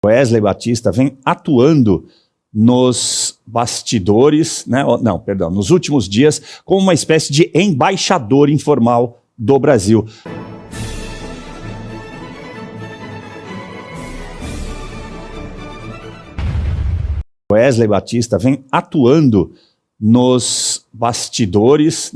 Wesley Batista vem atuando nos bastidores, nos últimos dias, como uma espécie de embaixador informal do Brasil. Wesley Batista vem atuando nos bastidores,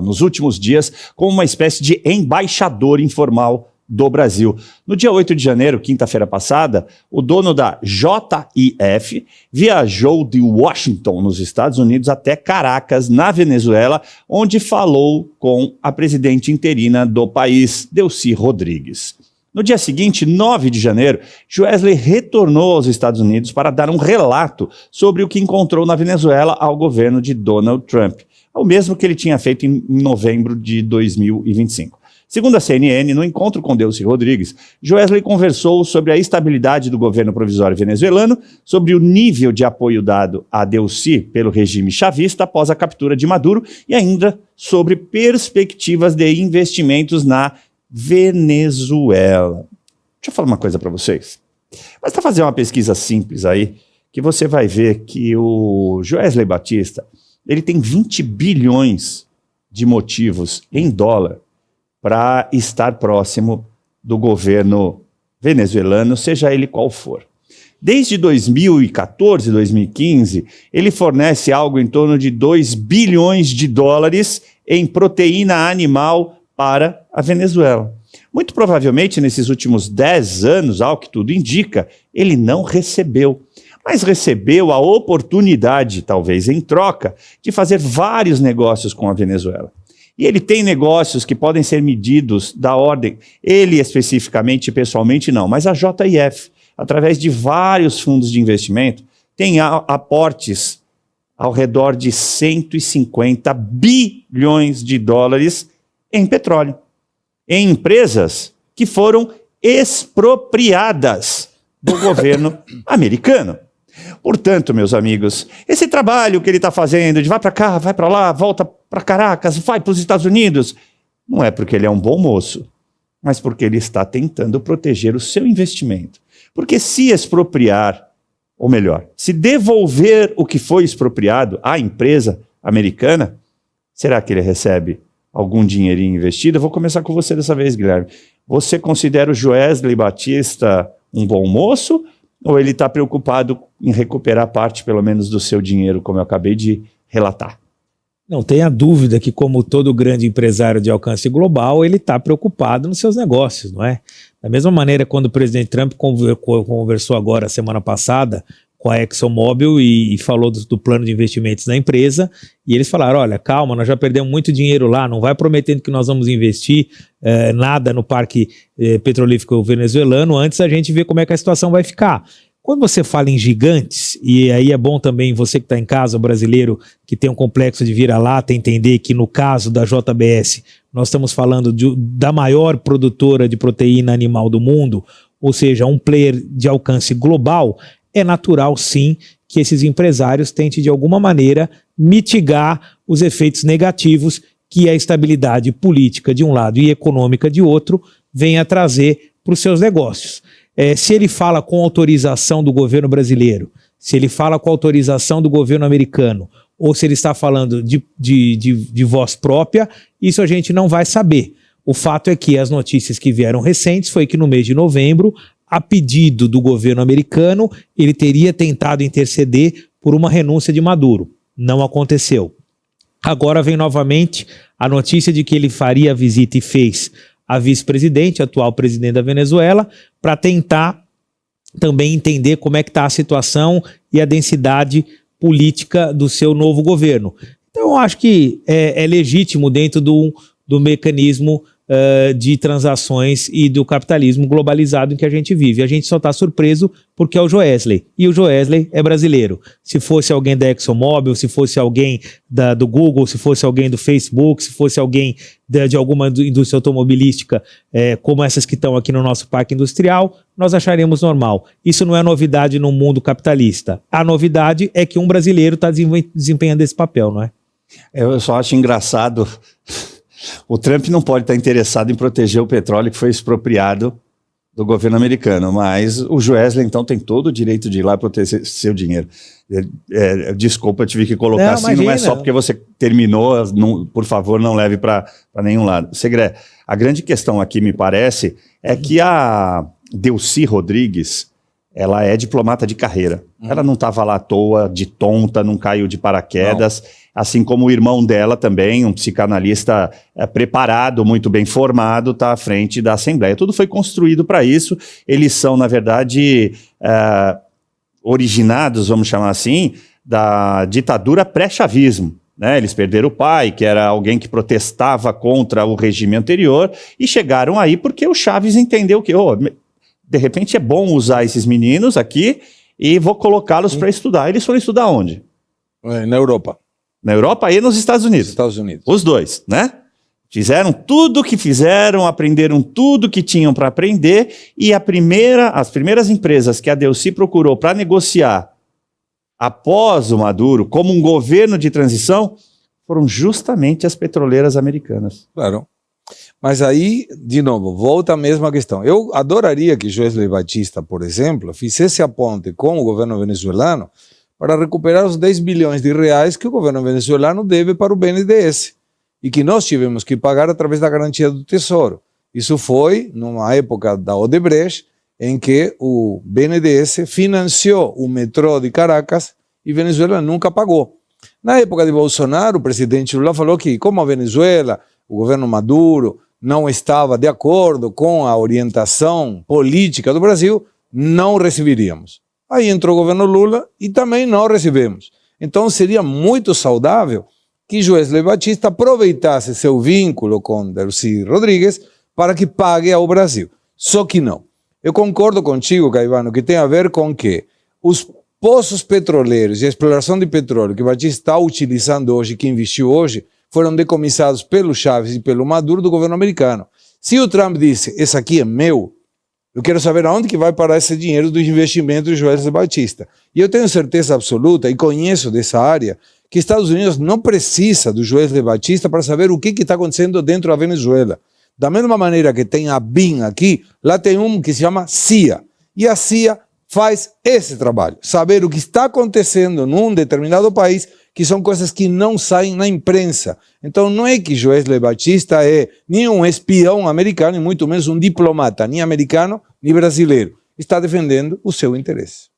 nos últimos dias, como uma espécie de embaixador informal do Brasil. No dia 8 de janeiro, quinta-feira passada, o dono da JIF viajou de Washington, nos Estados Unidos, até Caracas, na Venezuela, onde falou com a presidente interina do país, Delcy Rodrigues. No dia seguinte, 9 de janeiro, Wesley retornou aos Estados Unidos para dar um relato sobre o que encontrou na Venezuela ao governo de Donald Trump, o mesmo que ele tinha feito em novembro de 2025. Segundo a CNN, no encontro com Delcy Rodrigues, Wesley conversou sobre a estabilidade do governo provisório venezuelano, sobre o nível de apoio dado a Delcy pelo regime chavista após a captura de Maduro e ainda sobre perspectivas de investimentos na Venezuela. Deixa eu falar uma coisa para vocês. Basta fazer uma pesquisa simples aí, que você vai ver que o Wesley Batista, ele tem 20 bilhões de motivos em dólar para estar próximo do governo venezuelano, seja ele qual for. Desde 2014, 2015, ele fornece algo em torno de 2 bilhões de dólares em proteína animal para a Venezuela. Muito provavelmente, nesses últimos 10 anos, ao que tudo indica, ele não recebeu. Mas recebeu a oportunidade, talvez em troca, de fazer vários negócios com a Venezuela. E ele tem negócios que podem ser medidos da ordem, ele especificamente, pessoalmente não, mas a JIF, através de vários fundos de investimento, tem aportes ao redor de 150 bilhões de dólares em petróleo, em empresas que foram expropriadas do governo americano. Portanto, meus amigos, esse trabalho que ele está fazendo de vai para cá, vai para lá, volta para Caracas, vai para os Estados Unidos, não é porque ele é um bom moço, mas porque ele está tentando proteger o seu investimento. Porque se expropriar, ou melhor, se devolver o que foi expropriado à empresa americana, será que ele recebe algum dinheirinho investido? Eu vou começar com você dessa vez, Guilherme. Você considera o Wesley Batista um bom moço? Ou ele está preocupado em recuperar parte, pelo menos, do seu dinheiro, como eu acabei de relatar? Não tenha dúvida que, como todo grande empresário de alcance global, ele está preocupado nos seus negócios, não é? Da mesma maneira, quando o presidente Trump conversou agora, semana passada, com a ExxonMobil e falou do plano de investimentos da empresa, e eles falaram, olha, calma, nós já perdemos muito dinheiro lá, não vai prometendo que nós vamos investir nada no parque petrolífero venezuelano, antes a gente vê como é que a situação vai ficar. Quando você fala em gigantes, e aí é bom também você que está em casa, o brasileiro que tem um complexo de vira-lata, entender que no caso da JBS, nós estamos falando da maior produtora de proteína animal do mundo, ou seja, um player de alcance global, é natural, sim, que esses empresários tentem, de alguma maneira, mitigar os efeitos negativos que a estabilidade política de um lado e econômica de outro venha trazer para os seus negócios. Se ele fala com autorização do governo brasileiro, se ele fala com autorização do governo americano, ou se ele está falando de voz própria, isso a gente não vai saber. O fato é que as notícias que vieram recentes foi que no mês de novembro, a pedido do governo americano, ele teria tentado interceder por uma renúncia de Maduro. Não aconteceu. Agora vem novamente a notícia de que ele faria a visita e fez a vice-presidente, atual presidente da Venezuela, para tentar também entender como é que está a situação e a densidade política do seu novo governo. Então eu acho que é legítimo dentro do mecanismo de transações e do capitalismo globalizado em que a gente vive. A gente só está surpreso porque é o Wesley. E o Wesley é brasileiro. Se fosse alguém da ExxonMobil, se fosse alguém do Google, se fosse alguém do Facebook, se fosse alguém de alguma indústria automobilística, como essas que estão aqui no nosso parque industrial, nós acharíamos normal. Isso não é novidade no mundo capitalista. A novidade é que um brasileiro está desempenhando esse papel, não é? Eu só acho engraçado... O Trump não pode estar interessado em proteger o petróleo que foi expropriado do governo americano, mas o Joesley, então, tem todo o direito de ir lá proteger seu dinheiro. Desculpa, eu tive que colocar Não, assim, imagina. não é só porque você terminou, por favor, não leve para nenhum lado. Segré, a grande questão aqui, me parece, é que a Delcy Rodrigues, ela é diplomata de carreira. Ela não estava lá à toa, de tonta, não caiu de paraquedas, assim como o irmão dela também, um psicanalista preparado, muito bem formado, está à frente da Assembleia. Tudo foi construído para isso. Eles são, na verdade, originados, vamos chamar assim, da ditadura pré-chavismo. Né? Eles perderam o pai, que era alguém que protestava contra o regime anterior, e chegaram aí porque o Chaves entendeu que, de repente, é bom usar esses meninos aqui e vou colocá-los para estudar. Eles foram estudar onde? Na Europa. Na Europa e nos Estados Unidos. Estados Unidos. Os dois, né? Fizeram tudo o que fizeram, aprenderam tudo que tinham para aprender, e as primeiras empresas que a Delcy procurou para negociar após o Maduro, como um governo de transição, foram justamente as petroleiras americanas. Claro. Mas aí, de novo, volta a mesma questão. Eu adoraria que Joesley Batista, por exemplo, fizesse a ponte com o governo venezuelano para recuperar os 10 bilhões de reais que o governo venezuelano deve para o BNDES e que nós tivemos que pagar através da garantia do Tesouro. Isso foi numa época da Odebrecht, em que o BNDES financiou o metrô de Caracas e Venezuela nunca pagou. Na época de Bolsonaro, o presidente Lula falou que, como a Venezuela, o governo Maduro, não estava de acordo com a orientação política do Brasil, não receberíamos. Aí entrou o governo Lula e também não recebemos. Então seria muito saudável que Joesley Batista aproveitasse seu vínculo com Delcy Rodrigues para que pague ao Brasil. Só que não. Eu concordo contigo, Caivano, que tem a ver com que os poços petroleiros e a exploração de petróleo que Batista está utilizando hoje, que investiu hoje, foram decomissados pelo Chaves e pelo Maduro do governo americano. Se o Trump disse, esse aqui é meu, eu quero saber aonde que vai parar esse dinheiro dos investimentos de Joesley Batista. E eu tenho certeza absoluta, e conheço dessa área, que Estados Unidos não precisa do Joesley Batista para saber o que está acontecendo dentro da Venezuela. Da mesma maneira que tem a BIM aqui, lá tem um que se chama CIA. E a CIA faz esse trabalho, saber o que está acontecendo num determinado país, que são coisas que não saem na imprensa. Então não é que Joesley Batista é nem um espião americano, e muito menos um diplomata, nem americano, nem brasileiro. Está defendendo o seu interesse.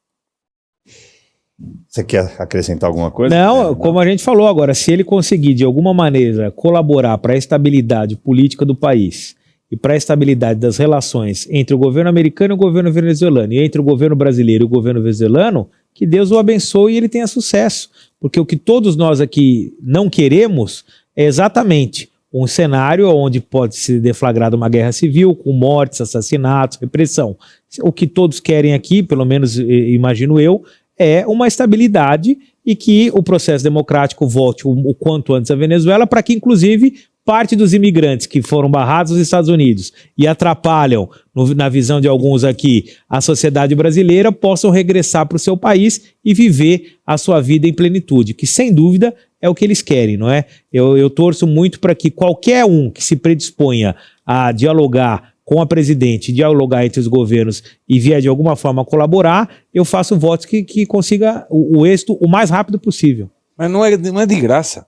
Você quer acrescentar alguma coisa? Não, como a gente falou agora, se ele conseguir de alguma maneira colaborar para a estabilidade política do país e para a estabilidade das relações entre o governo americano e o governo venezuelano, e entre o governo brasileiro e o governo venezuelano, que Deus o abençoe e ele tenha sucesso. Porque o que todos nós aqui não queremos é exatamente um cenário onde pode ser deflagrada uma guerra civil, com mortes, assassinatos, repressão. O que todos querem aqui, pelo menos imagino eu, é uma estabilidade e que o processo democrático volte o quanto antes à Venezuela, para que, inclusive, parte dos imigrantes que foram barrados nos Estados Unidos e atrapalham, na visão de alguns aqui, a sociedade brasileira, possam regressar para o seu país e viver a sua vida em plenitude, que, sem dúvida, é o que eles querem, não é? Eu torço muito para que qualquer um que se predisponha a dialogar com a presidente, dialogar entre os governos e vier de alguma forma colaborar, eu faço votos que consiga o êxito o mais rápido possível. Mas não é de graça.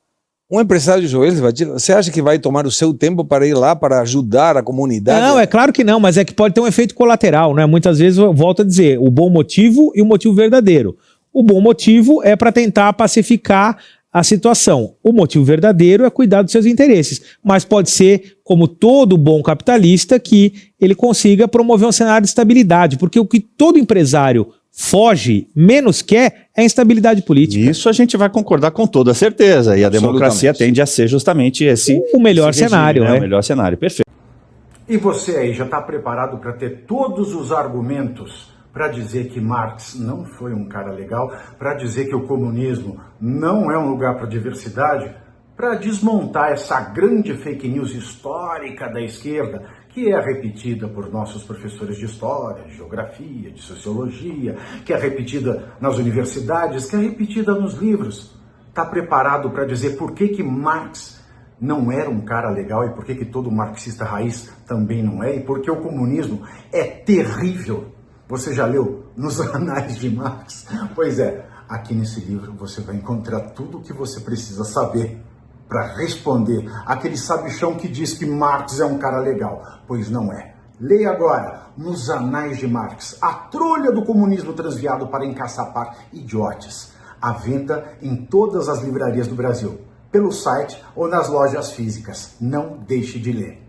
Um empresário de Joesley Batista, você acha que vai tomar o seu tempo para ir lá para ajudar a comunidade? Não, é claro que não, mas é que pode ter um efeito colateral, né? Muitas vezes eu volto a dizer, o bom motivo e o motivo verdadeiro. O bom motivo é para tentar pacificar a situação. O motivo verdadeiro é cuidar dos seus interesses, mas pode ser, como todo bom capitalista, que ele consiga promover um cenário de estabilidade, porque o que todo empresário foge, menos quer, é a instabilidade política. Isso a gente vai concordar com toda certeza, e a democracia tende a ser justamente esse o melhor esse regime, cenário, né? né? O melhor cenário, perfeito. E você aí já está preparado para ter todos os argumentos para dizer que Marx não foi um cara legal, para dizer que o comunismo não é um lugar para diversidade, para desmontar essa grande fake news histórica da esquerda, que é repetida por nossos professores de história, de geografia, de sociologia, que é repetida nas universidades, que é repetida nos livros. Está preparado para dizer por que Marx não era um cara legal e por que todo marxista raiz também não é, e porque o comunismo é terrível. Você já leu Nos Anais de Marx? Pois é, aqui nesse livro você vai encontrar tudo o que você precisa saber para responder aquele sabichão que diz que Marx é um cara legal, pois não é. Leia agora Nos Anais de Marx, a trolha do comunismo transviado para encaçapar idiotes. À venda em todas as livrarias do Brasil, pelo site ou nas lojas físicas. Não deixe de ler.